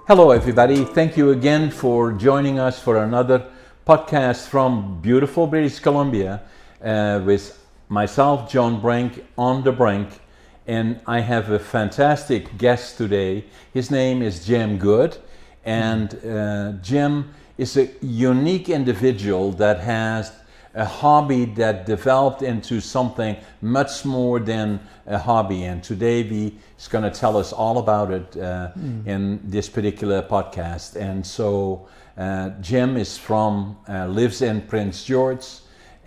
Hello, everybody. Thank you again for joining us for another podcast from beautiful British Columbia with myself, John Brink, on the Brink. And I have a fantastic guest today. His name is Jim Good. And Jim is a unique individual that has a hobby that developed into something much more than a hobby. And today he's going to tell us all about it in this particular podcast. And so Jim is lives in Prince George.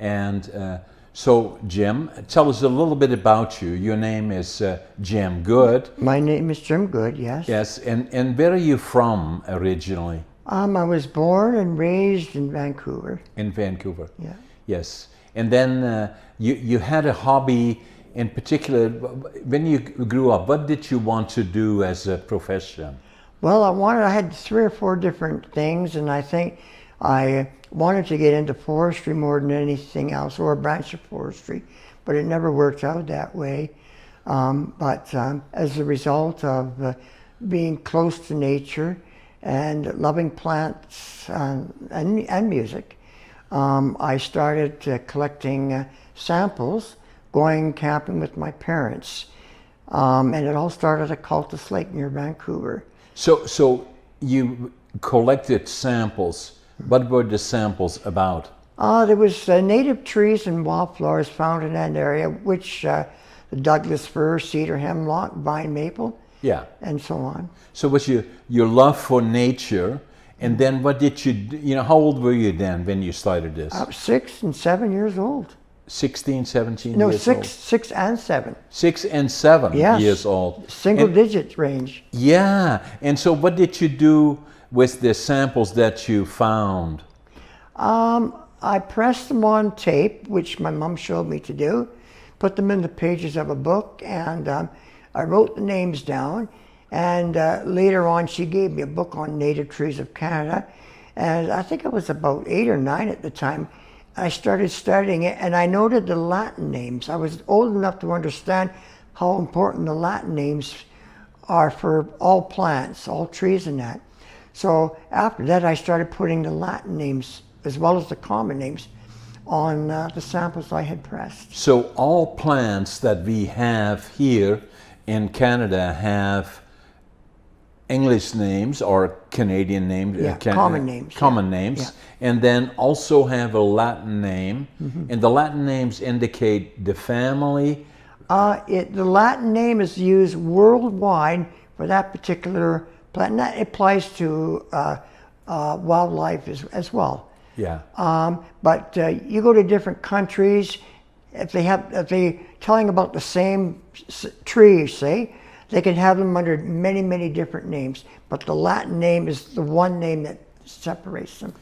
And so Jim, tell us a little bit about you. Your name is Jim Good. My name is Jim Good, yes. Yes, and where are you from originally? I was born and raised in Vancouver. In Vancouver. Yeah. Yes, and then you had a hobby in particular. When you grew up, what did you want to do as a profession? Well, I had 3 or 4 different things, and I think I wanted to get into forestry more than anything else, or a branch of forestry, but it never worked out that way. But as a result of being close to nature and loving plants and music, I started collecting samples, going camping with my parents. And it all started at Cultus Lake near Vancouver. So you collected samples. What were the samples about? There was native trees and wildflowers found in that area, which the Douglas fir, cedar, hemlock, vine maple, Yeah. and so on. So was your love for nature, and then what did you do? How old were you then when you started this? I was 6 and 7 years old. 16, 17 No, years 6, old? 6 and 7. 6 and 7 Yes. years old. Single digit range. Yeah, and so what did you do with the samples that you found? I pressed them on tape, which my mom showed me to do, put them in the pages of a book, and I wrote the names down. And later on, she gave me a book on native trees of Canada. And I think I was about 8 or 9 at the time. I started studying it, and I noted the Latin names. I was old enough to understand how important the Latin names are for all plants, all trees and that. So after that, I started putting the Latin names, as well as the common names, on the samples I had pressed. So all plants that we have here in Canada have English names or Canadian names, Yeah, common names. common names, Yeah. and then also have a Latin name, and the Latin names indicate the family. The Latin name is used worldwide for that particular plant, and that applies to wildlife as well. Yeah. But you go to different countries, if they telling about the same tree, say, they can have them under many, many different names, but the Latin name is the one name that separates them.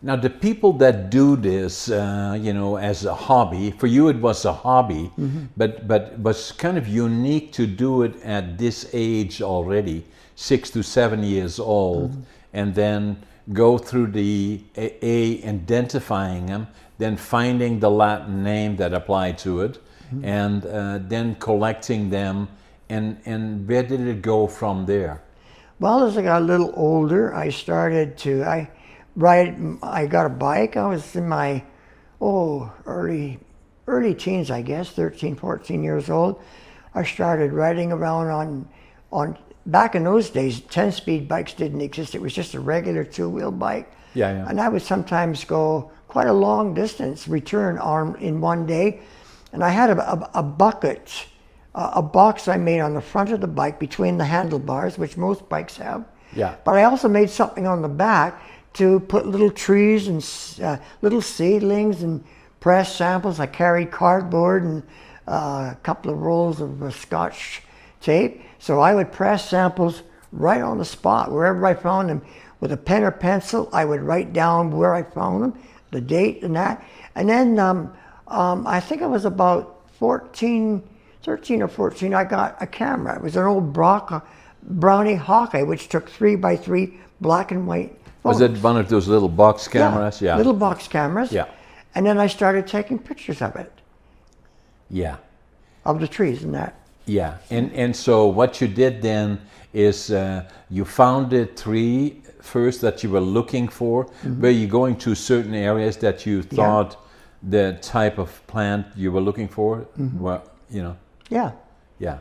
Now, the people that do this, as a hobby, for you it was a hobby, but was kind of unique to do it at this age already, 6 to 7 years old, and then go through the identifying them, then finding the Latin name that applied to it, and then collecting them. And where did it go from there? Well, as I got a little older, I got a bike. I was in my early teens, I guess, 13, 14 years old. I started riding around on back in those days, 10-speed bikes didn't exist. It was just a regular 2-wheel bike. Yeah. And I would sometimes go quite a long distance, return in one day. And I had a bucket, a box I made on the front of the bike between the handlebars, which most bikes have. Yeah. But I also made something on the back to put little trees and little seedlings and press samples. I carried cardboard and a couple of rolls of Scotch tape. So I would press samples right on the spot, wherever I found them. With a pen or pencil, I would write down where I found them, the date and that. And then I think I was about 13 or 14, I got a camera. It was an old Brownie Hawkeye, which took 3x3 black and white photos. Was it one of those little box cameras? Yeah, little box cameras. Yeah. And then I started taking pictures of it. Yeah. Of the trees and that. Yeah, and so what you did then is you found the tree first that you were looking for. Were you going to certain areas that you thought the type of plant you were looking for? Well, you know. Yeah. Yeah.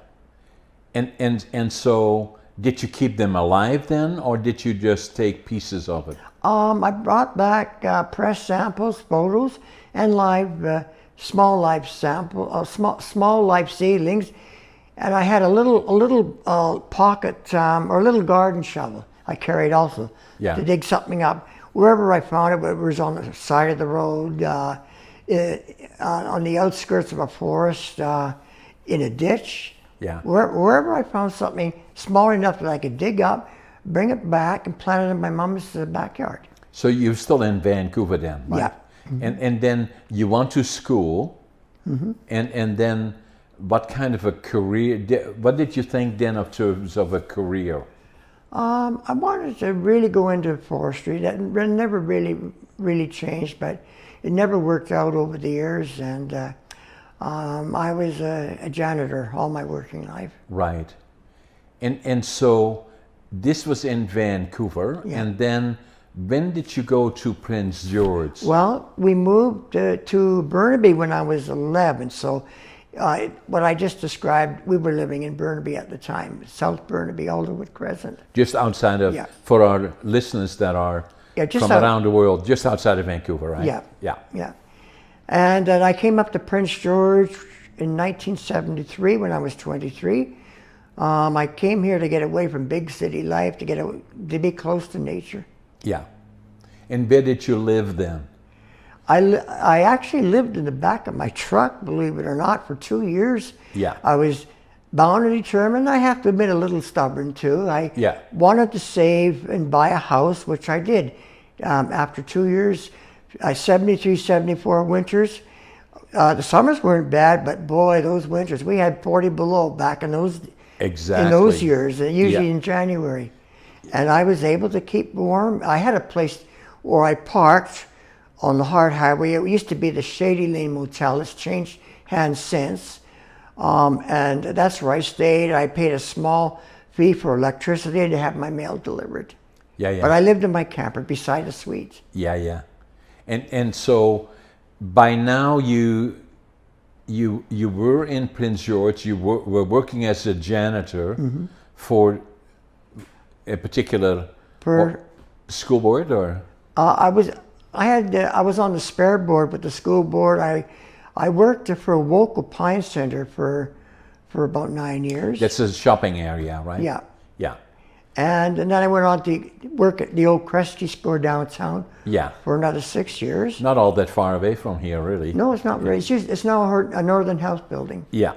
And so did you keep them alive then, or did you just take pieces of it? I brought back press samples, photos, and live small live small live seedlings, and I had a little pocket or a little garden shovel I carried also to dig something up wherever I found it. Whether it was on the side of the road, on the outskirts of a forest, in a ditch. Yeah. Wherever I found something small enough that I could dig up, bring it back, and plant it in my mom's backyard. So you're still in Vancouver then, right? Yeah. And then you went to school, and then what kind of a career? What did you think then of terms of a career? I wanted to really go into forestry. That never really changed, but it never worked out over the years. And I was a janitor all my working life. Right. And so this was in Vancouver, and then when did you go to Prince George? Well, we moved to Burnaby when I was 11. So what I just described, we were living in Burnaby at the time, South Burnaby, Alderwood Crescent. Just outside of, for our listeners that are from around the world, just outside of Vancouver, right? Yeah. And then I came up to Prince George in 1973 when I was 23. I came here to get away from big city life, to be close to nature. Yeah. And where did you live then? I actually lived in the back of my truck, believe it or not, for 2 years. Yeah. I was bound and determined. I have to admit, a little stubborn too. I wanted to save and buy a house, which I did. After 2 years, 73, 74 winters. The summers weren't bad, but boy, those winters, we had 40 below back in those years, usually in January. And I was able to keep warm. I had a place where I parked on the Hart Highway. It used to be the Shady Lane Motel. It's changed hands since. And that's where I stayed. I paid a small fee for electricity to have my mail delivered. But I lived in my camper beside the suite. And so by now you were in Prince George. You were working as a janitor for a particular school board, or I was on the spare board with the school board. I worked for a local Pine Center for about 9 years. That's a shopping area, right? Yeah. And then I went on to work at the old Kresge store downtown. For another 6 years. Not all that far away from here, really. No, it's not really. It's now a Northern House building. Yeah.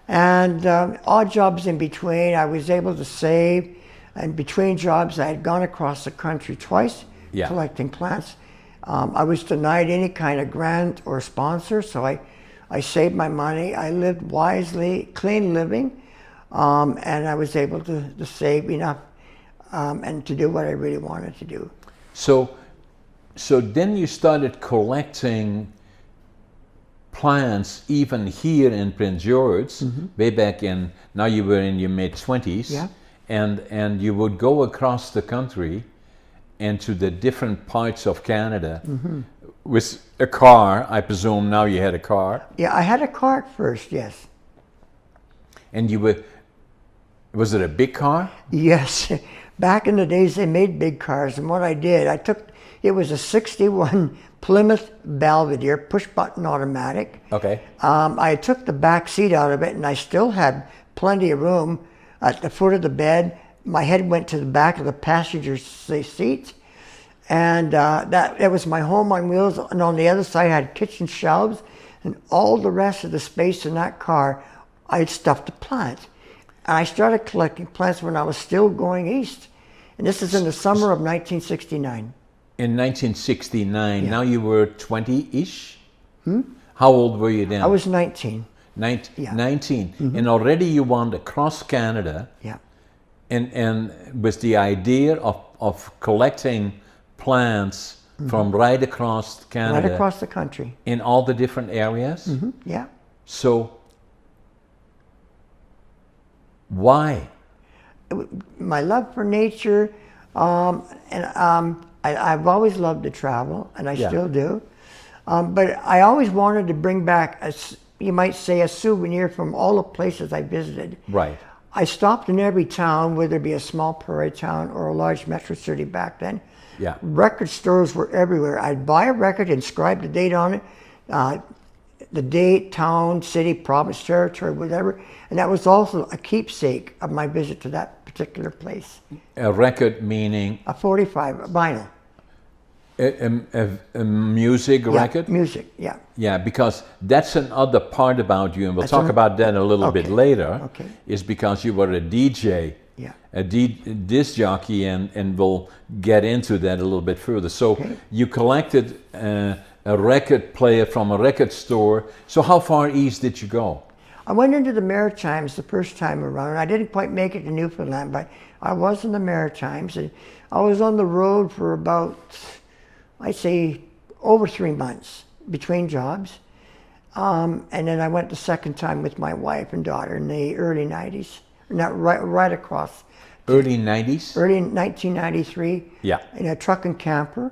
And odd jobs in between. I was able to save. And between jobs, I had gone across the country twice collecting plants. I was denied any kind of grant or sponsor, so I saved my money. I lived wisely, clean living, and I was able to save enough and to do what I really wanted to do. So then you started collecting plants even here in Prince George, way back in, now you were in your mid-20s. And you would go across the country and to the different parts of Canada with a car. I presume now you had a car. Yeah, I had a car at first, yes. And was it a big car? Yes. Back in the days, they made big cars. And what I did, it was a 61 Plymouth Belvedere push-button automatic. Okay. I took the back seat out of it, and I still had plenty of room. At the foot of the bed, my head went to the back of the passenger seat, and that was my home on wheels. And on the other side, I had kitchen shelves, and all the rest of the space in that car, I had stuffed a plant. And I started collecting plants when I was still going east, and this is in the summer of 1969. In 1969, now you were 20-ish? How old were you then? I was 19. 19. And already you went across Canada. And with the idea of collecting plants from right across Canada. Right across the country. In all the different areas. Yeah. So Why? My love for nature, I've always loved to travel, and I still do. But I always wanted to bring back, you might say, a souvenir from all the places I visited. Right. I stopped in every town, whether it be a small prairie town or a large metro city back then. Yeah. Record stores were everywhere. I'd buy a record, inscribe the date on it, the date, town, city, province, territory, whatever. And that was also a keepsake of my visit to that particular place. A record meaning? A 45, a vinyl. A music record? Music, yeah. Yeah, because that's another part about you, and we'll talk about that a little bit later, is because you were a DJ, a disc jockey, and we'll get into that a little bit further. So you collected a record player from a record store. So how far east did you go? I went into the Maritimes the first time around. I didn't quite make it to Newfoundland, but I was in the Maritimes, and I was on the road for about, I'd say, over 3 months between jobs. And then I went the second time with my wife and daughter in the early 90s, not right across. Early 90s? Early 1993. Yeah. In a truck and camper.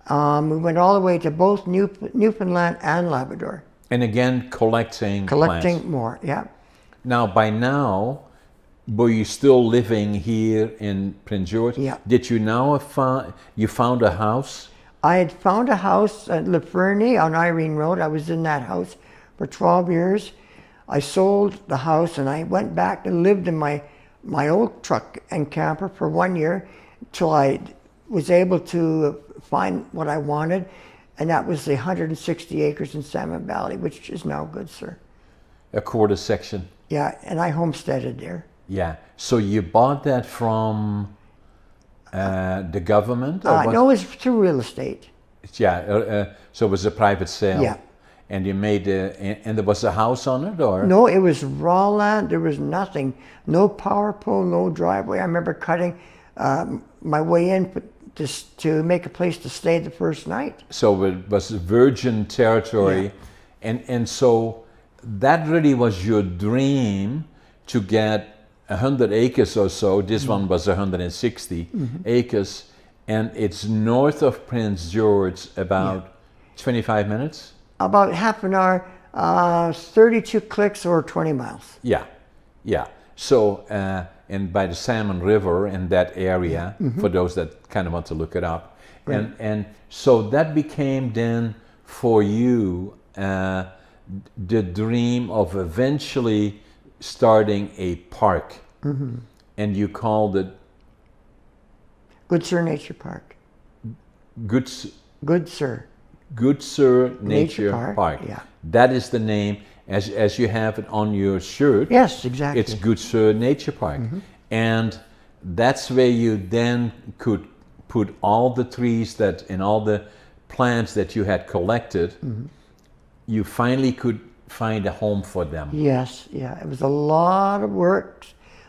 We went all the way to both Newfoundland and Labrador. And again, collecting plants. More, yeah. Now, by now, were you still living here in Prince George? Yeah. Did you now found a house? I had found a house at La Fernie on Irene Road. I was in that house for 12 years. I sold the house and I went back and lived in my old truck and camper for 1 year until I was able to find what I wanted. And that was the 160 acres in Salmon Valley, which is now Goodsir. A quarter section? Yeah, and I homesteaded there. Yeah. So you bought that from the government? No, it was through real estate. Yeah, so it was a private sale? Yeah. And you made and there was a house on it, or? No, it was raw land. There was nothing. No power pole, no driveway. I remember cutting my way in just to make a place to stay the first night. So it was virgin territory. Yeah. And so that really was your dream, to get 100 acres or so. This one was 160 acres. And it's north of Prince George, about 25 minutes? About half an hour, 32 clicks or 20 miles. Yeah, yeah. So, and by the Salmon River in that area, for those that kind of want to look it up. Right. And so that became then for you the dream of eventually starting a park. And you called it? Goodsir Nature Park. Goodsir Nature Park. Yeah. That is the name as you have it on your shirt. Yes, exactly. It's Goodsir Nature Park. And that's where you then could put all the trees and all the plants that you had collected. You finally could find a home for them. Yes, yeah. It was a lot of work.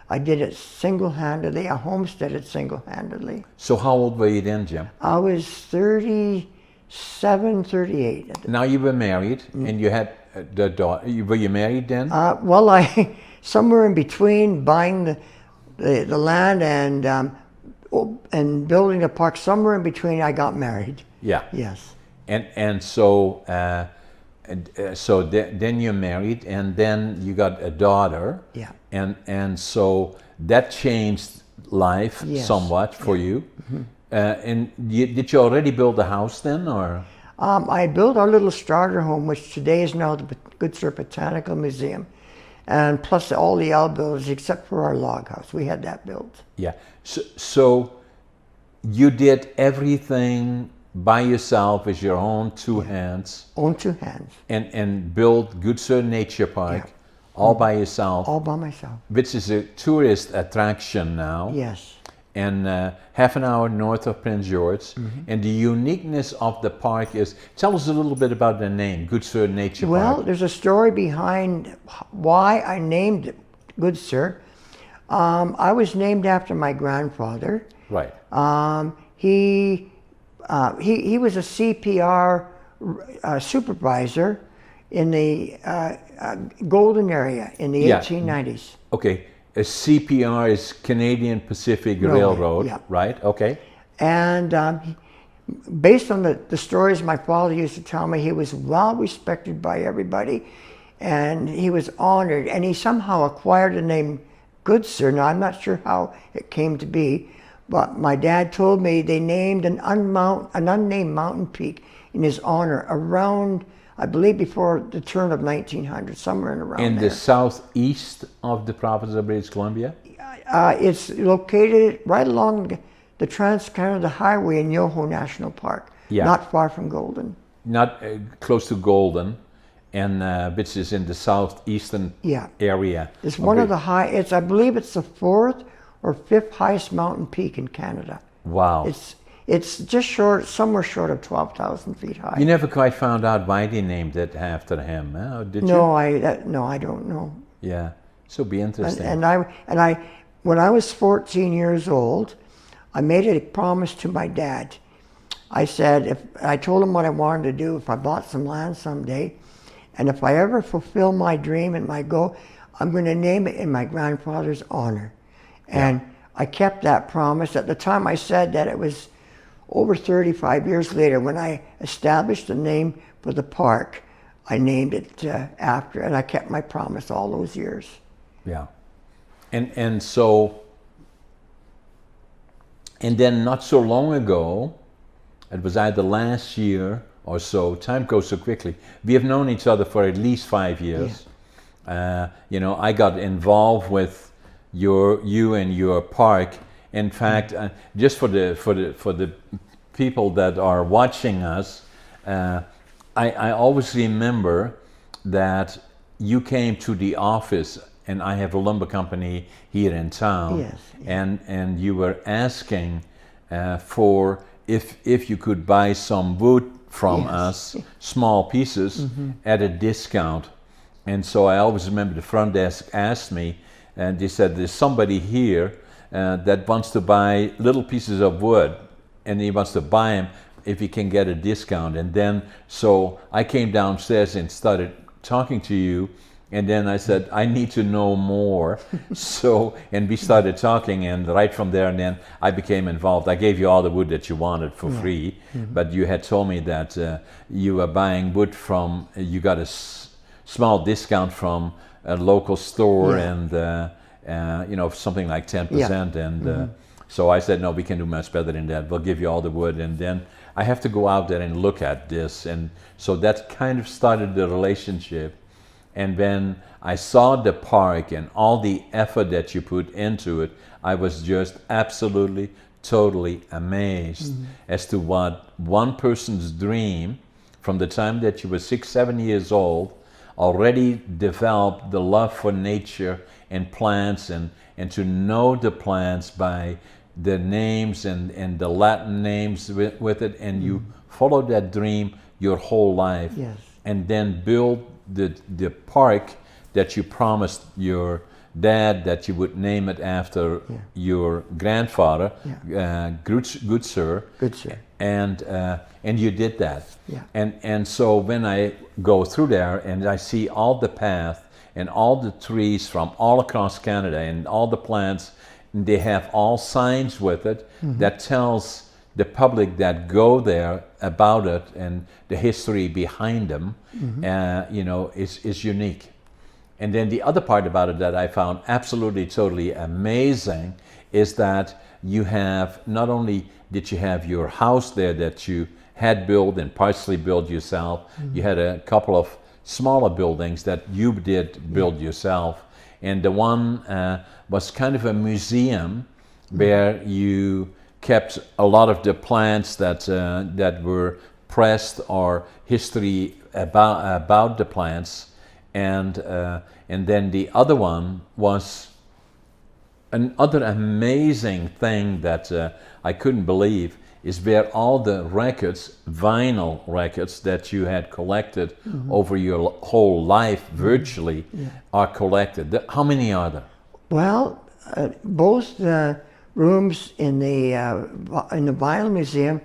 I did it single-handedly. I homesteaded single-handedly. So how old were you then, Jim? I was 37, 38. Now you were married, and you had the daughter. Were you married then? Well, I somewhere in between buying the land and building the park. Somewhere in between, I got married. Yeah. Yes. And so so then you're married, and then you got a daughter. Yeah. And so that changed life somewhat for you. And did you already build a house then, or? I built our little starter home, which today is now the Goodsir Botanical Museum, and plus all the outbuildings except for our log house. We had that built. Yeah. So you did everything by yourself with your own two hands. Own two hands. And built Goodsir Nature Park all by yourself. All by myself. Which is a tourist attraction now. Yes. And half an hour north of Prince George. And the uniqueness of the park is, tell us a little bit about the name, Goodsir Nature Park. Well, there's a story behind why I named it Goodsir. I was named after my grandfather. Right. He was a CPR supervisor in the Golden area in the 1890s. Okay. CPR is Canadian Pacific Railroad, yeah. right? Okay. And based on the stories my father used to tell me, he was well respected by everybody, and he was honored, and he somehow acquired the name Goodsir. Now, I'm not sure how it came to be, but my dad told me they named an unnamed mountain peak in his honor around, I believe, before the turn of 1900, somewhere in around In there. the southeast of the province of British Columbia? It's located right along the Trans-Canada Highway in Yoho National Park, not far from Golden. Not close to Golden, and which is in the southeastern area. It's one of the I believe it's the 4th or 5th highest mountain peak in Canada. Wow. It's just somewhere short of 12,000 feet high. You never quite found out why they named it after him, did you? No, I don't know. Yeah, so be interesting. And I, when I was 14 years old, I made a promise to my dad. I said, I told him what I wanted to do if I bought some land someday, and if I ever fulfill my dream and my goal, I'm going to name it in my grandfather's honor. And I kept that promise. At the time I said that, it was over 35 years later when I established the name for the park. I named it after, and I kept my promise all those years. Yeah. And so, and then not so long ago, it was either last year or so, time goes so quickly. We have known each other for at least 5 years. You know, I got involved with you and your park. In fact, just for the people that are watching us, I always remember that you came to the office, and I have a lumber company here in town, and you were asking for if you could buy some wood from us, small pieces, at a discount. And so I always remember the front desk asked me, and they said, there's somebody here that wants to buy little pieces of wood, and he wants to buy them if he can get a discount. And then, so I came downstairs and started talking to you, and then I said, I need to know more. So, and we started talking, and right from there, and then I became involved. I gave you all the wood that you wanted for free, but you had told me that you were buying wood from, you got a small discount from a local store, and you know, something like 10%. And so I said, no, we can do much better than that. We'll give you all the wood, and then I have to go out there and look at this. And so that kind of started the relationship. And when I saw the park and all the effort that you put into it, I was just absolutely, totally amazed as to what one person's dream, from the time that you were 6, 7 years old, already developed the love for nature and plants, and to know the plants by the names and the Latin names with it, and you followed that dream your whole life, and then build the park that you promised your dad that you would name it after your grandfather, Goodsir. And you did that. And so when I go through there and I see all the path and all the trees from all across Canada and all the plants, they have all signs with it that tells the public that go there about it and the history behind them, you know, is unique. And then the other part about it that I found absolutely, totally amazing is that you have, not only did you have your house there that you had built and partially built yourself, you had a couple of smaller buildings that you did build yourself. And the one was kind of a museum where you kept a lot of the plants that were pressed or history about the plants. And then the other one was another amazing thing that I couldn't believe, is where all the records, vinyl records that you had collected over your whole life virtually are collected. How many are there? Well, both the rooms in the vinyl museum,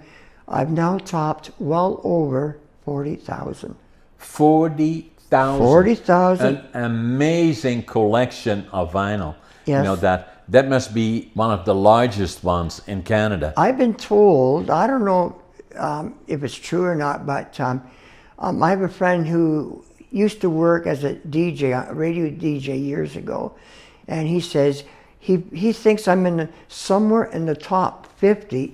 I've now topped well over 40,000. 40,000 40,000. 40,000. An amazing collection of vinyl. Yes. You know, that must be one of the largest ones in Canada. I've been told, I don't know if it's true or not, but I have a friend who used to work as a DJ, a radio DJ years ago, and he says he thinks I'm somewhere in the top 50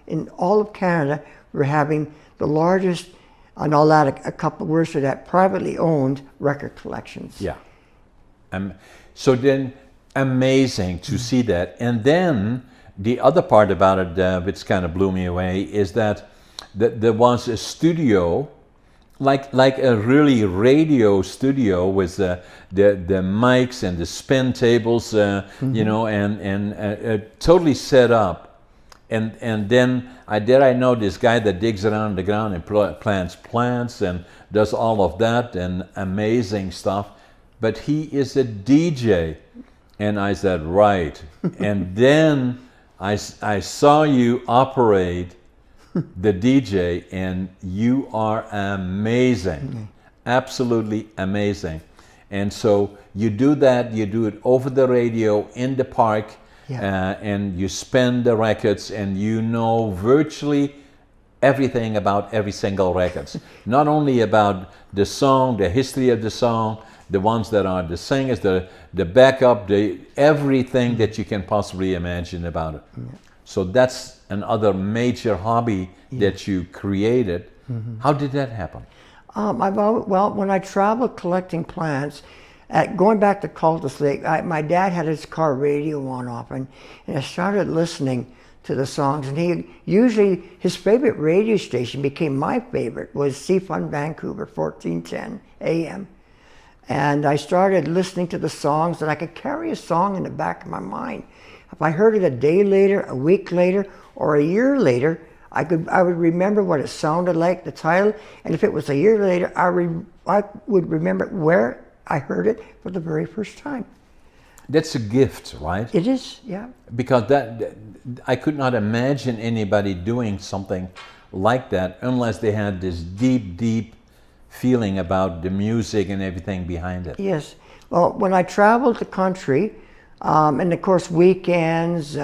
in all of Canada. We're having the largest, and I'll add a couple words to that, privately owned record collections. Yeah. So then, amazing to see that. And then the other part about it, which kind of blew me away, is that there was a studio, like a really radio studio with the mics and the spin tables, you know, and totally set up. And then I know this guy that digs around the ground and plants plants and does all of that and amazing stuff. But he is a DJ. And I said, right. And then I saw you operate the DJ, and you are amazing. Absolutely amazing. And so you do that, you do it over the radio in the park, and you spin the records, and you know virtually everything about every single record. Not only about the song, the history of the song, the ones that are the singers, the backup, everything that you can possibly imagine about it. So that's another major hobby that you created. How did that happen? Well, when I traveled collecting plants, going back to Cultus Lake, my dad had his car radio on often, and I started listening to the songs, and his favorite radio station became my favorite, was C-Fun Vancouver, 1410 AM. And I started listening to the songs, and I could carry a song in the back of my mind. If I heard it a day later, a week later, or a year later, I would remember what it sounded like, the title, and if it was a year later, I would remember where I heard it for the very first time. That's a gift, right? It is, yeah. Because I could not imagine anybody doing something like that unless they had this deep feeling about the music and everything behind it. Yes. Well, when I traveled the country, and of course weekends,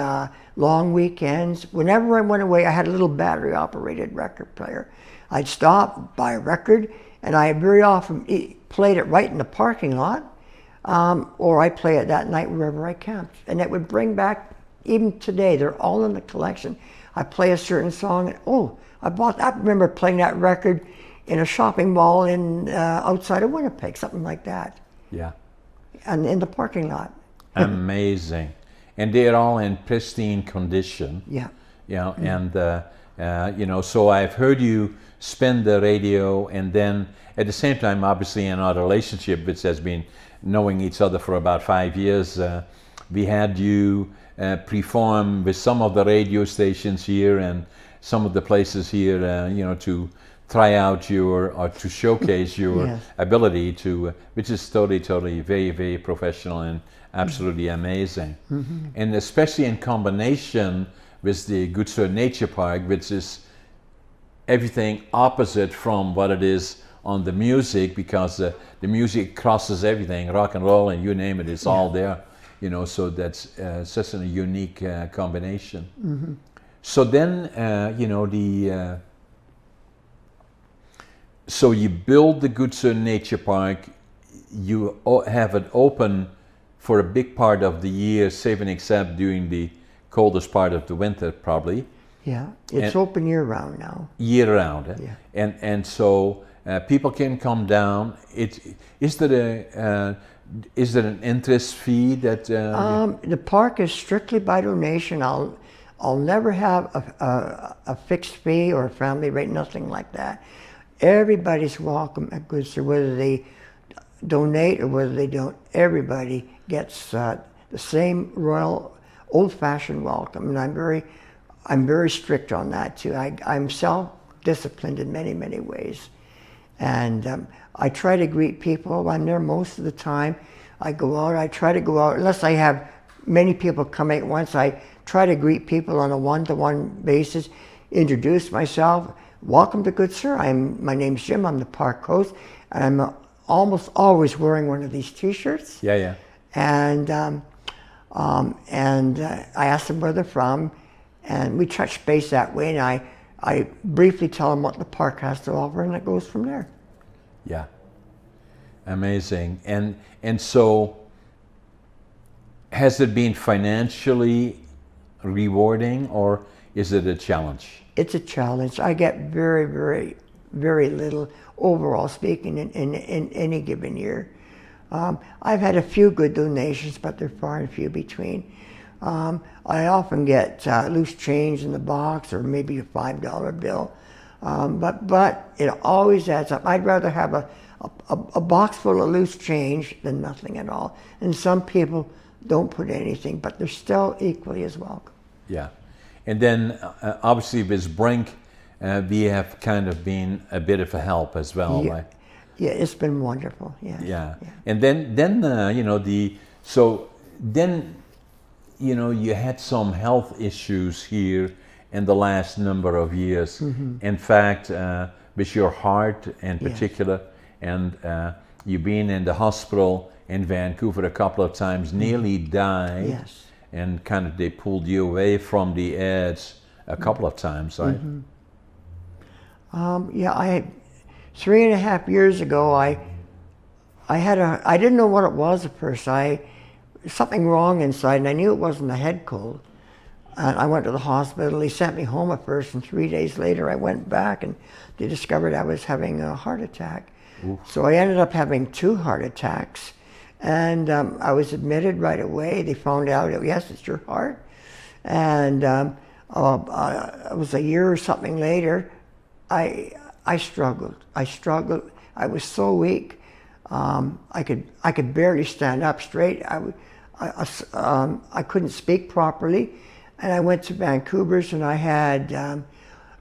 long weekends, whenever I went away, I had a little battery-operated record player. I'd stop, buy a record, and I very often played it right in the parking lot, or I play it that night wherever I camped. And it would bring back, even today, they're all in the collection. I play a certain song, and I remember playing that record in a shopping mall outside of Winnipeg, something like that. Yeah. And in the parking lot. Amazing. And they're all in pristine condition. Yeah. You know, and you know, so I've heard you spin the radio, and then at the same time, obviously in our relationship, which has been knowing each other for about 5 years, we had you perform with some of the radio stations here and some of the places here, you know, to try out or to showcase your ability to, which is totally very professional and absolutely amazing. And especially in combination with the Goodsir Nature Park, which is everything opposite from what it is on the music, because the music crosses everything, rock and roll and you name it, it's all there, you know, so that's such a unique combination. So then, you know, so you build the Goodsir Nature Park, you have it open for a big part of the year, save and except during the coldest part of the winter, probably. Yeah, it's open year-round now. Year-round, yeah. And so people can come down. Is there an interest fee that? The park is strictly by donation. I'll never have a fixed fee or a family rate, nothing like that. Everybody's welcome at Goodsir, whether they donate or whether they don't. Everybody gets the same royal, old-fashioned welcome, and I'm very strict on that too. I'm self-disciplined in many ways, and I try to greet people. I'm there most of the time. I try to go out, unless I have many people coming at once. I try to greet people on a one-to-one basis, introduce myself. Welcome to Goodsir. My name's Jim. I'm the park host. and I'm almost always wearing one of these T-shirts. Yeah, yeah. And I asked them where they're from, and we touch base that way. And I briefly tell them what the park has to offer, and it goes from there. Yeah. Amazing. And so, has it been financially rewarding, or is it a challenge? It's a challenge. I get very, very, very little overall speaking in any given year. I've had a few good donations, but they're far and few between. I often get loose change in the box, or maybe a $5 bill, but it always adds up. I'd rather have a box full of loose change than nothing at all. And some people don't put anything, but they're still equally as welcome. Yeah. And then obviously with Brink, we have kind of been a bit of a help as well, Yeah. right? Yeah, it's been wonderful. Yes. Yeah. And then you know, you had some health issues here in the last number of years. In fact, with your heart in particular, and you've been in the hospital in Vancouver a couple of times, nearly died. Yes. And kind of they pulled you away from the edge a couple of times, right? Yeah, 3.5 years ago, I didn't know what it was at first. Something wrong inside, and I knew it wasn't a head cold. And I went to the hospital. They sent me home at first, and 3 days later I went back, and they discovered I was having a heart attack. Oof. So I ended up having 2 heart attacks, and I was admitted right away. They found out, yes, it's your heart. And it was a year or something later. I struggled. I was so weak. I could barely stand up straight. I couldn't speak properly, and I went to Vancouver's, and I had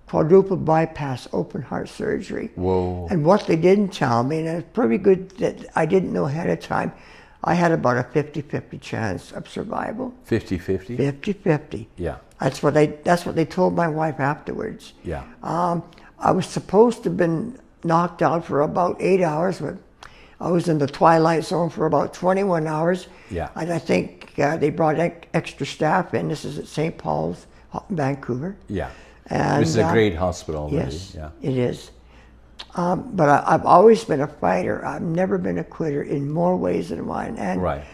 quadruple bypass open heart surgery. Whoa. And what they didn't tell me, and it's pretty good that I didn't know ahead of time, I had about a 50-50 chance of survival. 50-50? 50-50. Yeah. That's what they told my wife afterwards. Yeah. I was supposed to have been knocked out for about 8 hours, but I was in the twilight zone for about 21 hours. Yeah. And I think they brought extra staff in. This is at St. Paul's, Vancouver. Yeah. And, this is a great hospital, really. Yes, yeah. it is. But I've always been a fighter. I've never been a quitter in more ways than one. And Right.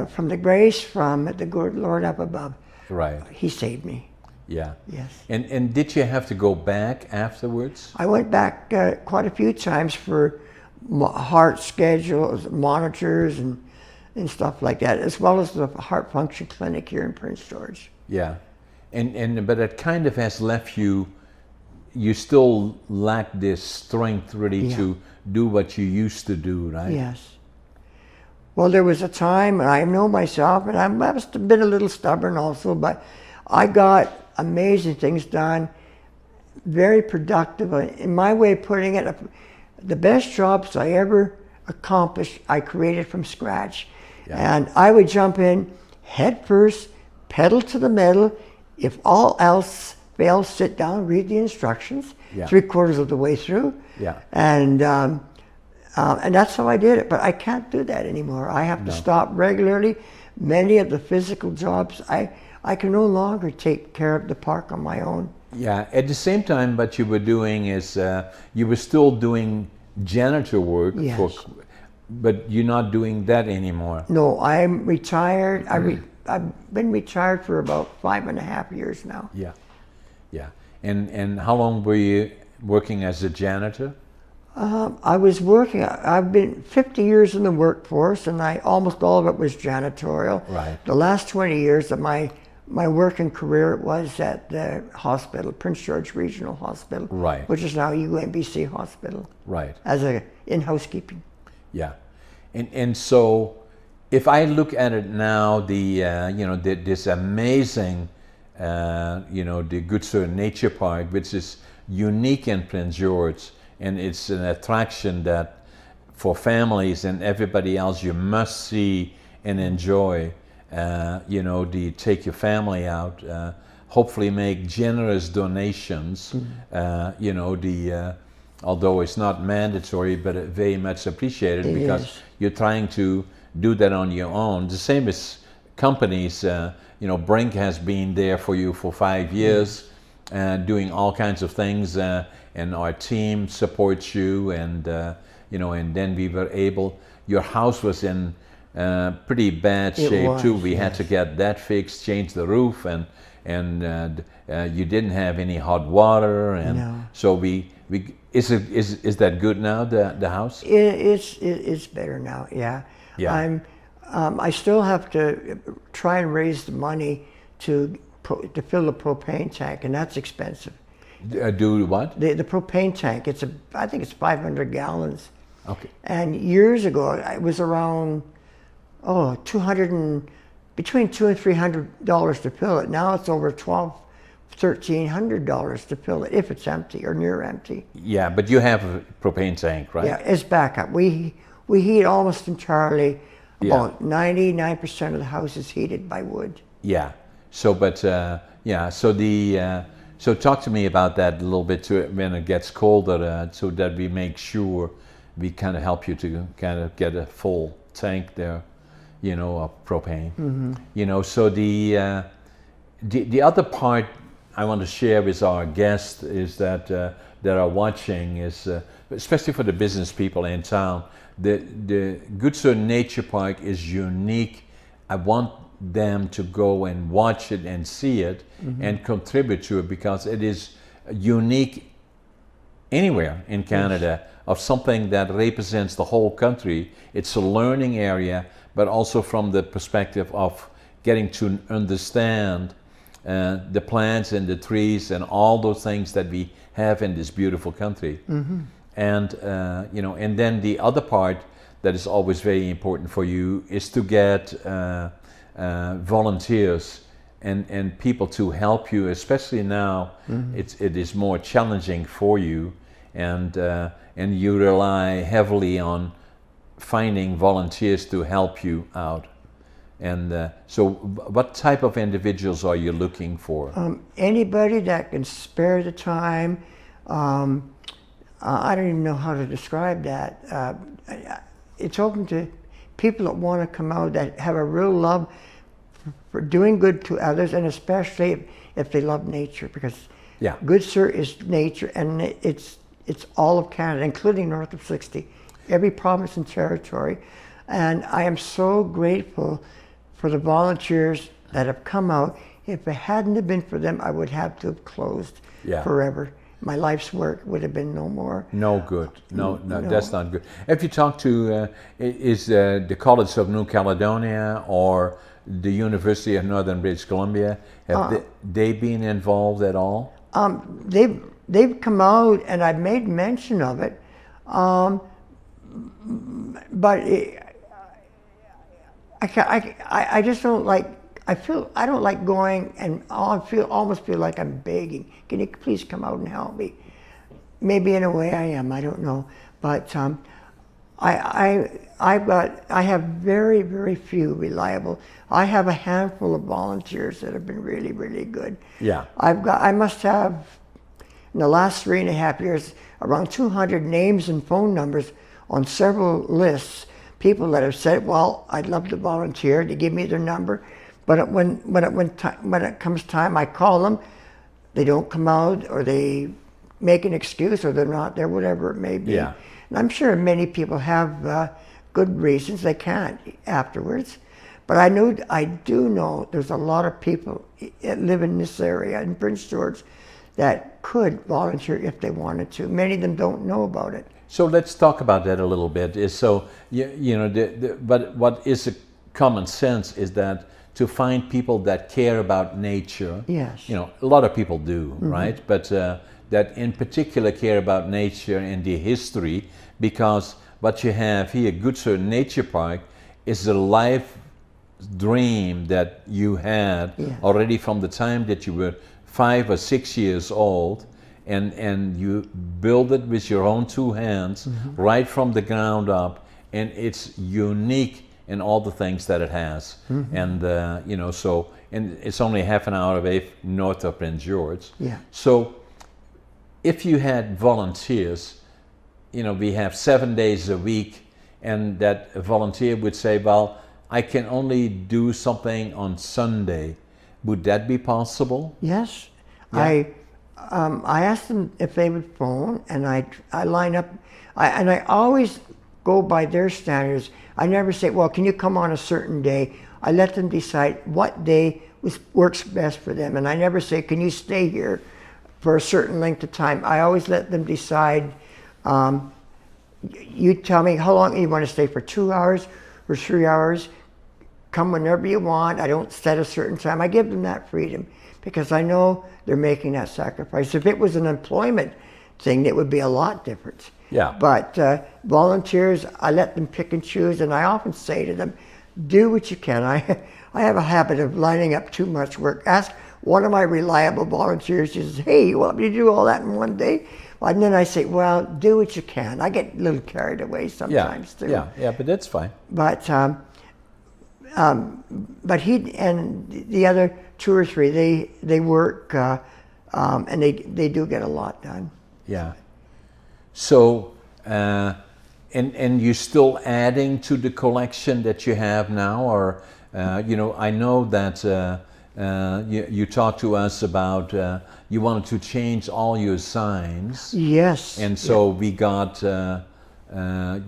From the grace from the good Lord up above, Right. He saved me. Yeah. Yes. And did you have to go back afterwards? I went back quite a few times for heart schedules, monitors, and stuff like that, as well as the heart function clinic here in Prince George. Yeah. But it kind of has left you still lack this strength really to do what you used to do, right? Yes. Well, there was a time, and I know myself, and I must have been a little stubborn also, but I got amazing things done, very productive. In my way of putting it, the best jobs I ever accomplished, I created from scratch. Yeah. And I would jump in head first, pedal to the metal. If all else fails, sit down, read the instructions, 3/4 of the way through. Yeah. And that's how I did it. But I can't do that anymore. I have to stop regularly. Many of the physical jobs, I can no longer take care of the park on my own. Yeah, at the same time, what you were doing is you were still doing janitor work, yes. But you're not doing that anymore. No, I'm retired. I've been retired for about 5.5 years now. Yeah, yeah. And how long were you working as a janitor? I was working, I've been 50 years in the workforce, and almost all of it was janitorial. Right. The last 20 years of my working career was at the hospital, Prince George Regional Hospital, right. which is now UNBC Hospital, right. as in housekeeping. Yeah, and so if I look at it now, this amazing, the Goodsir Nature Park, which is unique in Prince George, and it's an attraction that for families and everybody else you must see and enjoy. Take your family out, hopefully make generous donations, although it's not mandatory, but very much appreciated It because is. you're trying to do that on your own. The same as companies, Brink has been there for you for 5 years, doing all kinds of things, and our team supports you, and and then we were able. Your house was in pretty bad It shape was, too. We had yes. to get that fixed, change the roof, and you didn't have any hot water, and No. so we is that good now, the house? It's better now. Yeah. Yeah. I still have to try and raise the money to fill the propane tank, and that's expensive. Do what? The propane tank, I think it's 500 gallons. Okay. And years ago, it was around, between $200 and $300 to fill it. Now it's over $1,300 to fill it if it's empty or near empty. Yeah, but you have a propane tank, right? Yeah, it's backup. We heat almost entirely. Yeah. About 99% of the house is heated by wood. Yeah. So, but so talk to me about that a little bit too, when it gets colder, so that we make sure we kind of help you to kind of get a full tank there, of propane. Mm-hmm. So the other part I want to share with our guests is that are watching is, especially for the business people in town, the Goodsir Nature Park is unique. I want them to go and watch it and see it and contribute to it, because it is unique anywhere in Canada, of something that represents the whole country. It's a learning area, but also from the perspective of getting to understand the plants and the trees and all those things that we have in this beautiful country. And and then the other part that is always very important for you is to get volunteers and people to help you, especially now. It is more challenging for you, and you rely heavily on finding volunteers to help you out. And so what type of individuals are you looking for? Anybody that can spare the time. I don't even know how to describe that. It's open to people that want to come out, that have a real love for doing good to others, and especially if they love nature, because Goodsir is nature, and it's all of Canada, including north of 60, every province and territory. And I am so grateful for the volunteers that have come out. If it hadn't have been for them, I would have to have closed forever. My life's work would have been no more. No good. No, that's not good. If you talk to, is the College of New Caledonia or the University of Northern British Columbia, have they been involved at all? They've come out, and I've made mention of it, but I just don't like. I don't like going, and almost feel like I'm begging. Can you please come out and help me? Maybe in a way I am. I don't know, but I have very, very few reliable. I have a handful of volunteers that have been really, really good. Yeah. I must have, in the last 3.5 years, around 200 names and phone numbers on several lists. People that have said, "Well, I'd love to volunteer." They give me their number. But when it comes time, I call them. They don't come out, or they make an excuse, or they're not there, whatever it may be. Yeah. And I'm sure many people have good reasons they can't afterwards. But I do know there's a lot of people that live in this area in Prince George that could volunteer if they wanted to. Many of them don't know about it. So let's talk about that a little bit. But what is a common sense is that to find people that care about nature. Yes. A lot of people do, right? But that in particular care about nature and the history, because what you have here, Goodsir Nature Park, is a life dream that you had already from the time that you were 5 or 6 years old, and you build it with your own 2 hands, right from the ground up, and it's unique in all the things that it has. And and it's only half an hour away north of Prince George. Yeah. So if you had volunteers, we have 7 days a week, and that a volunteer would say, well, I can only do something on Sunday. Would that be possible? Yes. Yeah. I asked them if they would phone, and I line up, and I always go by their standards. I never say, well, can you come on a certain day? I let them decide what day works best for them, and I never say, can you stay here for a certain length of time? I always let them decide. You tell me how long you want to stay, for 2 hours or 3 hours. Come whenever you want. I don't set a certain time. I give them that freedom because I know they're making that sacrifice. If it was an employment thing, it would be a lot different. Yeah. But volunteers, I let them pick and choose, and I often say to them, do what you can. I have a habit of lining up too much work. Ask one of my reliable volunteers, she says, hey, you want me to do all that in one day? And then I say, well, do what you can. I get a little carried away sometimes too. Yeah, but that's fine. But he and the other 2 or 3, they work and they do get a lot done. Yeah. So, and you're still adding to the collection that you have now, or I know that you talked to us about you wanted to change all your signs. Yes. And so we got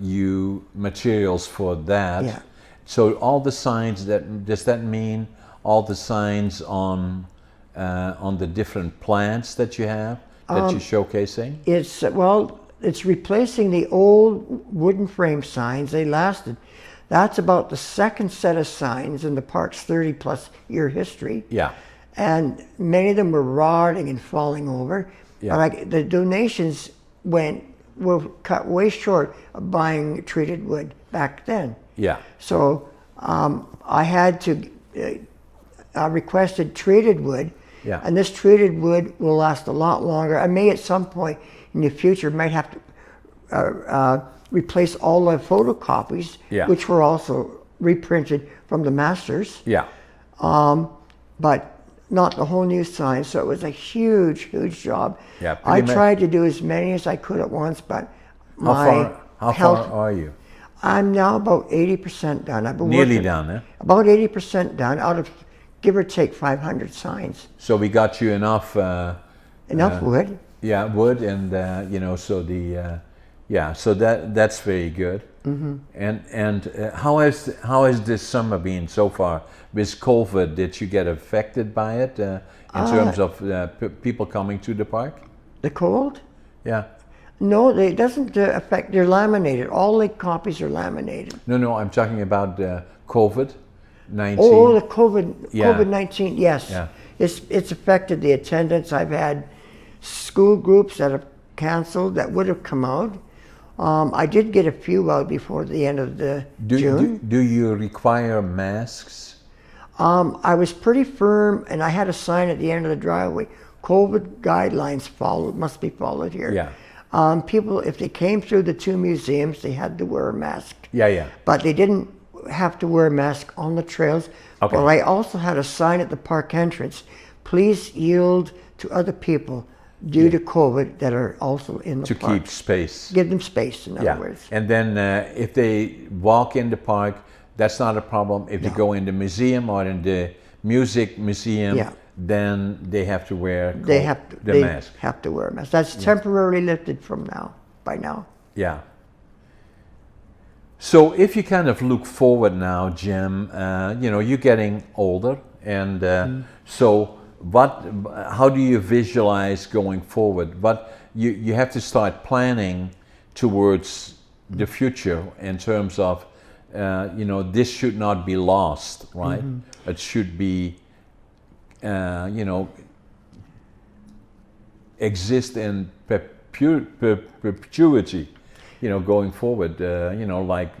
you materials for that. Yeah. So all the signs, does that mean all the signs on the different plants that you have that you're showcasing? It's replacing the old wooden frame signs. They lasted. That's about the second set of signs in the park's 30-plus year history. Yeah. And many of them were rotting and falling over. Yeah. But the donations were cut way short of buying treated wood back then. Yeah. So I had to requested treated wood. Yeah. And this treated wood will last a lot longer. I may at some point in the future might have to replace all the photocopies, Yeah. which were also reprinted from the masters. Yeah. But not the whole new sign. So it was a huge, huge job. Yeah, I tried to do as many as I could at once, but How far are you? I'm now about 80% done. I've been Nearly working done, eh? about 80% done out of give or take 500 signs. So we got you enough. Enough wood. Yeah, wood, and so so that's very good. Mm-hmm. And how has this summer been so far with COVID? Did you get affected by it in terms of people coming to the park? The cold? Yeah. No, it doesn't affect. They're laminated. All the copies are laminated. No, I'm talking about COVID-19. Oh, the COVID, Yeah. COVID-19. Yes, Yeah. It's affected the attendance. I've had school groups that have canceled that would have come out. I did get a few out before the end of June. Do you require masks? I was pretty firm, and I had a sign at the end of the driveway. COVID guidelines must be followed here. Yeah. People, if they came through the 2 museums, they had to wear a mask. Yeah. But they didn't have to wear a mask on the trails. Okay. But I also had a sign at the park entrance. Please yield to other people due to COVID that are also in the park. To keep space. Give them space, in other words. And then if they walk in the park, that's not a problem. If they go in the museum or in the music museum, then they have to wear mask. They have to wear a mask. That's temporarily lifted by now. Yeah. So if you kind of look forward now, Jim, you're getting older, and so how do you visualize going forward? What you have to start planning towards the future in terms of, this should not be lost, right? Mm-hmm. It should be, exist in perpetuity, going forward, like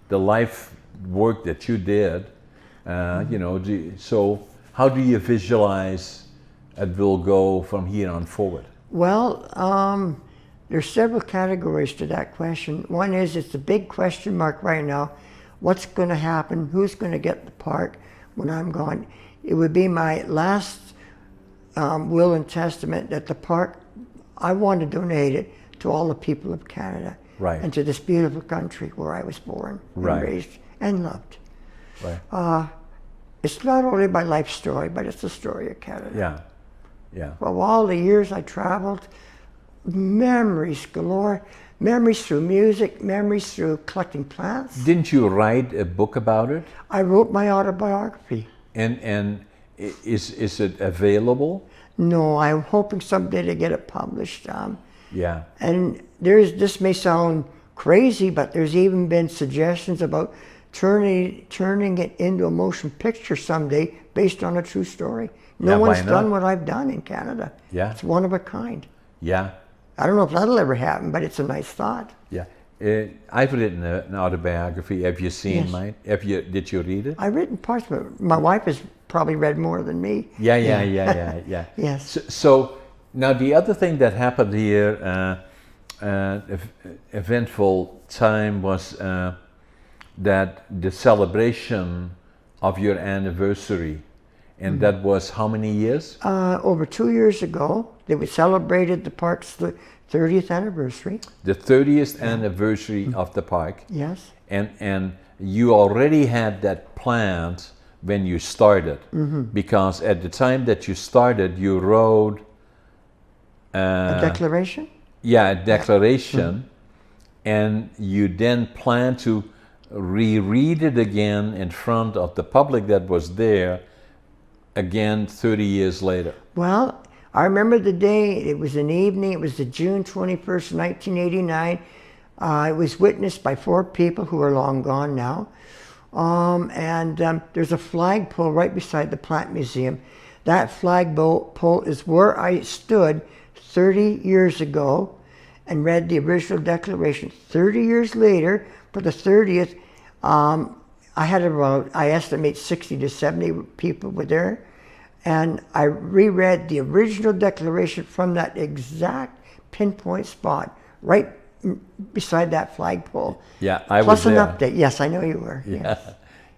the life work that you did, so how do you visualize it will go from here on forward? Well, there's several categories to that question. One is, it's a big question mark right now. What's going to happen? Who's going to get the park when I'm gone? It would be my last will and testament that the park, I want to donate it to all the people of Canada. Right. and to this beautiful country where I was born and Right. raised and loved. Right. It's not only my life story, but it's the story of Canada. Yeah. Yeah. Of all the years I traveled, memories galore, memories through music, memories through collecting plants. Didn't you write a book about it? I wrote my autobiography. And is it available? No, I'm hoping someday to get it published. Yeah. And this may sound crazy, but there's even been suggestions about turning it into a motion picture someday based on a true story. No Yeah, why one's done not? what I've done in Canada. Yeah. It's one of a kind. Yeah. I don't know if that'll ever happen, but it's a nice thought. Yeah. I've written an autobiography. Have you seen Yes. mine? Did you read it? I've written parts, but my wife has probably read more than me. Yeah. Yes. So now the other thing that happened here, eventful time was that the celebration of your anniversary, and that was how many years? Over 2 years ago, we celebrated the park's 30th anniversary. The 30th anniversary of the park. Yes. And you already had that planned when you started, because at the time that you started, you wrote A declaration? a declaration, and you then plan to reread it again in front of the public that was there again 30 years later. Well, I remember the day. It was an evening. It was the June 21st, 1989. It was witnessed by 4 people who are long gone now. There's a flagpole right beside the Plant Museum. That flagpole is where I stood 30 years ago and read the original declaration. 30 years later, for the 30th, I had I estimate 60 to 70 people were there. And I reread the original declaration from that exact pinpoint spot, right beside that flagpole. Yeah, I was Plus an there. update. Yes, I know you were. Yeah,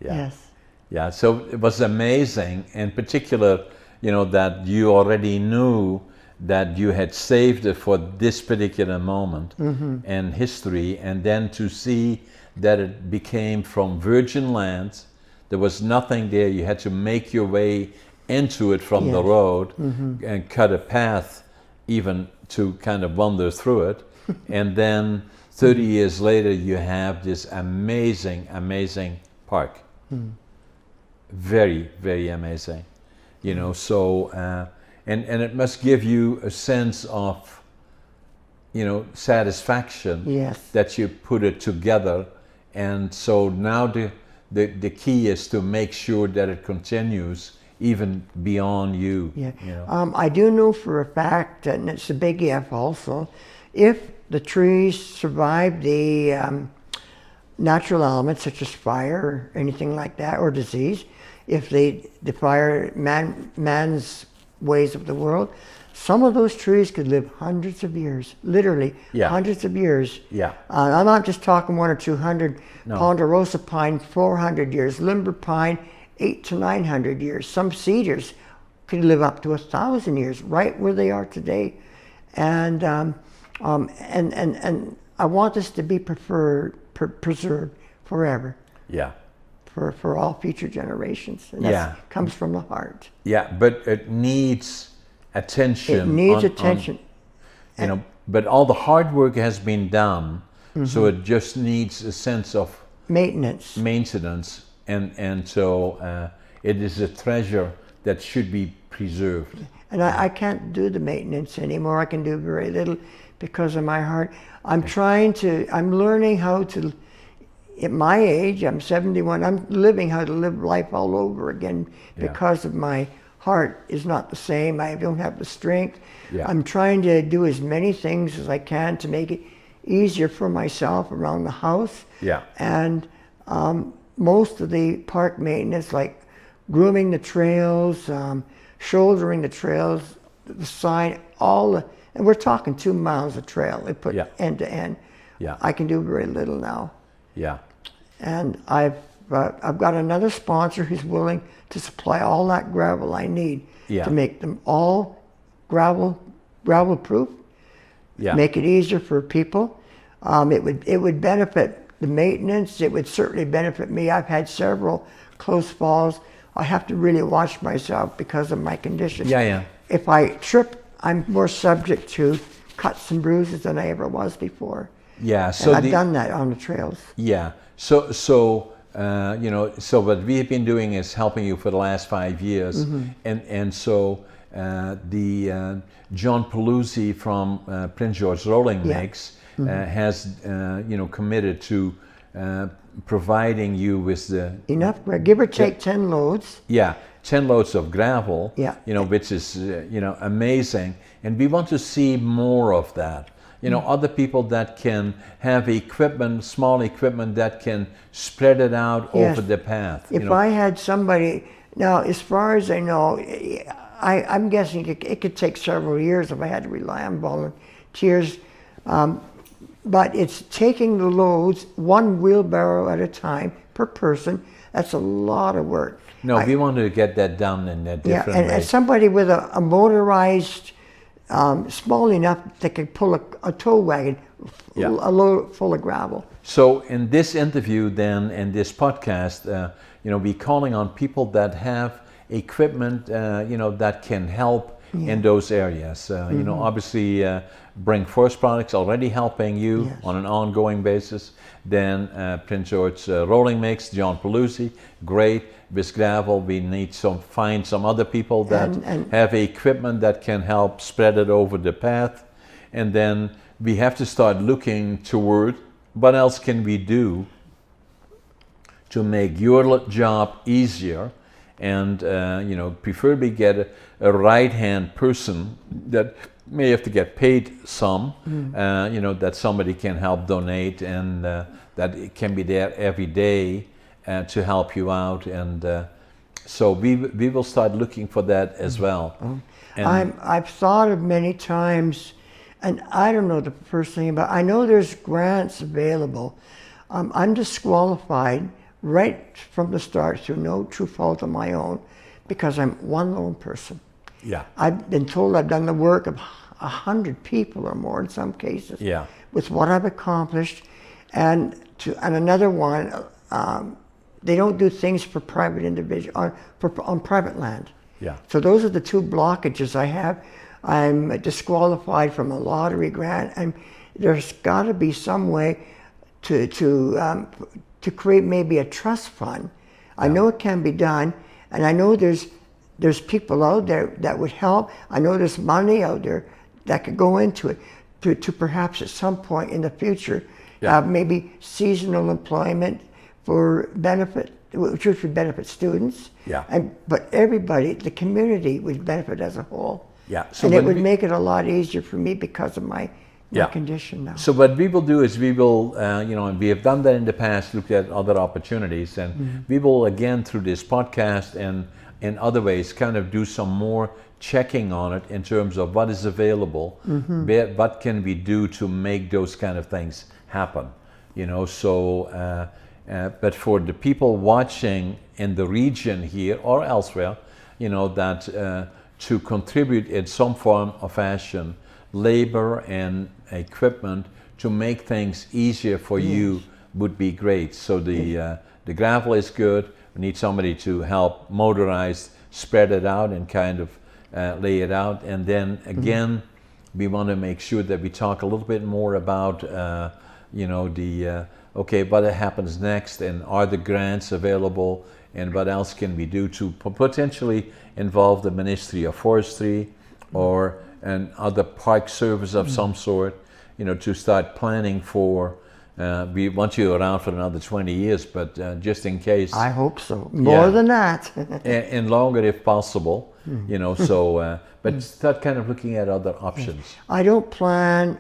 Yes. yeah. So it was amazing, in particular, that you already knew that you had saved it for this particular moment in history, and then to see that it became from virgin lands. There was nothing there. You had to make your way into it from the Yes. road and cut a path even to kind of wander through it. And then 30 years later, you have this amazing, amazing park. Very, very amazing. So, and it must give you a sense of, satisfaction Yes. that you put it together. And so now the key is to make sure that it continues even beyond you. Yeah. You know? I do know for a fact, and it's a big if also, if the trees survive the natural elements such as fire or anything like that, or disease, if they defy man's ways of the world, some of those trees could live hundreds of years, literally hundreds of years. Yeah. I'm not just talking 100 or 200. No. Ponderosa pine, 400 years. Limber pine, 800 to 900 years. Some cedars could live up to 1,000 years, right where they are today. And I want this to be preserved forever. Yeah. For all future generations. And that comes from the heart. Yeah, but it needs attention. It needs attention. But all the hard work has been done, so it just needs a sense of maintenance. And so it is a treasure that should be preserved. And I can't do the maintenance anymore. I can do very little because of my heart. I'm learning how to, at my age, I'm 71, I'm learning how to live life all over again because of my heart is not the same. I don't have the strength. Yeah. I'm trying to do as many things as I can to make it easier for myself around the house. Yeah. And most of the park maintenance, like grooming the trails, shouldering the trails, the sign, and we're talking 2 miles of trail they put end to end. Yeah. I can do very little now. Yeah. And I've got another sponsor who's willing to supply all that gravel I need to make them all gravel proof. Yeah. Make it easier for people. It would benefit the maintenance. It would certainly benefit me. I've had several close falls. I have to really watch myself because of my condition. Yeah, yeah. If I trip, I'm more subject to cuts and bruises than I ever was before. Yeah, so and I've done that on the trails. Yeah, so so what we have been doing is helping you for the last 5 years, and so the John Paluzzi from Prince George Rolling Mix has committed to providing you with the enough, give or take 10 loads. Yeah, 10 loads of gravel. Yeah. Which is amazing, and we want to see more of that. Other people that can have equipment, small equipment that can spread it out over the path. If I had somebody, now as far as I know, I'm guessing it could take several years if I had to rely on volunteers. But it's taking the loads one wheelbarrow at a time per person. That's a lot of work. No, we want to get that done in a different way. And somebody with a motorized, small enough that could pull a tow wagon, a load full of gravel. So in this interview then, in this podcast, we're calling on people that have equipment, that can help in those areas. Obviously, Brink Forest Products already helping you on an ongoing basis. Then Prince George Rolling Mix, John Paluzzi, great. With gravel, we need find some other people that have equipment that can help spread it over the path. And then we have to start looking toward what else can we do to make your job easier, and preferably get a right-hand person that may have to get paid some, that somebody can help donate, and that it can be there every day to help you out. And so we will start looking for that as well. And I've thought of many times, and I don't know the first thing about, I know there's grants available. I'm disqualified right from the start through no true fault of my own, because I'm one lone person. Yeah. I've been told I've done the work of 100 people or more in some cases. Yeah. With what I've accomplished, and another one, they don't do things for private individual on private land. Yeah. So those are the two blockages I have. I'm disqualified from a lottery grant, and there's got to be some way to create maybe a trust fund. I know it can be done, and I know there's people out there that would help. I know there's money out there that could go into it to perhaps at some point in the future have maybe seasonal employment for benefit, which would benefit students. Yeah. But everybody, the community, would benefit as a whole. Yeah. So and it would make it a lot easier for me because of my condition now. So what we will do is we will, and we have done that in the past, looked at other opportunities, and we will again through this podcast and in other ways kind of do some more checking on it in terms of what is available, what can we do to make those kind of things happen, but for the people watching in the region here or elsewhere, that to contribute in some form or fashion, labor and equipment to make things easier for you would be great. So the gravel is good. We need somebody to help motorize, spread it out and kind of lay it out. And then again, we want to make sure that we talk a little bit more about what happens next, and are the grants available, and what else can we do to potentially involve the Ministry of Forestry or an other park service of some sort, to start planning for. We want you around for another 20 years, but just in case. I hope so. More than that. and longer if possible, but start kind of looking at other options. I don't plan,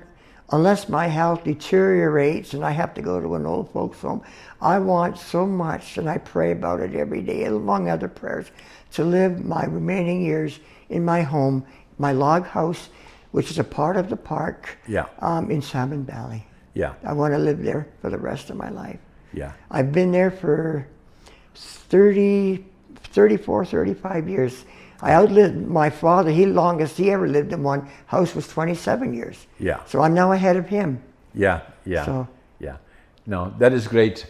unless my health deteriorates and I have to go to an old folks home. I want so much, and I pray about it every day, among other prayers, to live my remaining years in my home, my log house, which is a part of the park, in Salmon Valley. Yeah. I want to live there for the rest of my life. Yeah. I've been there for 34, 35 years. I outlived my father. Longest he ever lived in one house was 27 years. Yeah. So I'm now ahead of him. Yeah, yeah, So, yeah. No, that is great.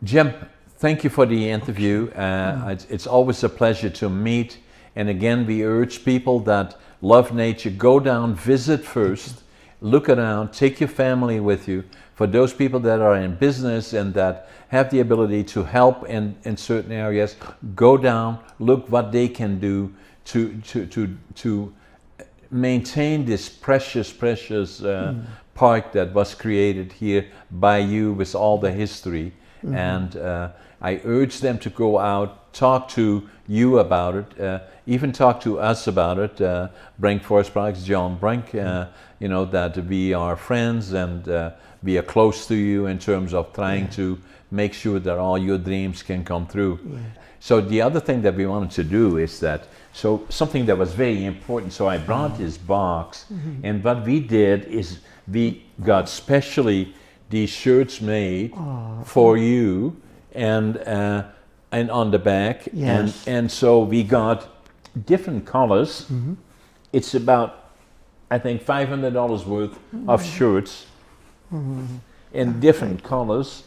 Jim, thank you for the interview. It's always a pleasure to meet. And again, we urge people that love nature, go down, visit first, look around, take your family with you. For those people that are in business and that have the ability to help in certain areas, go down, look what they can do to maintain this precious park that was created here by you with all the history. And I urge them to go out, talk to you about it, even talk to us about it. Brink Forest Products, John Brink, you know, that we are friends and we are close to you in terms of trying to make sure that all your dreams can come through. So the other thing that we wanted to do is that, so something that was very important, so I brought this box, and what we did is we got specially these shirts made for you, and on the back, and so we got different colors. It's about, I think, $500 worth of shirts in different colors.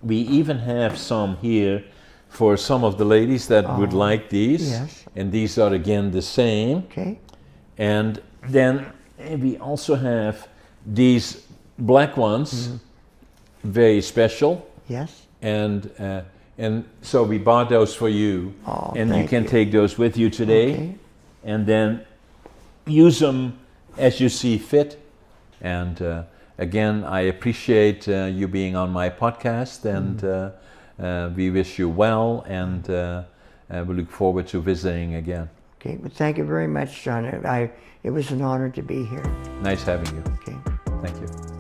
We even have some here for some of the ladies that would like these, and these are again the same. okay. And then we also have these black ones, very special. Yes. And so we bought those for you, and you can take those with you today, and then use them as you see fit. And again, I appreciate you being on my podcast, and we wish you well, and we look forward to visiting again. Okay, well, thank you very much, John. It was an honor to be here. Nice having you. Okay. Thank you.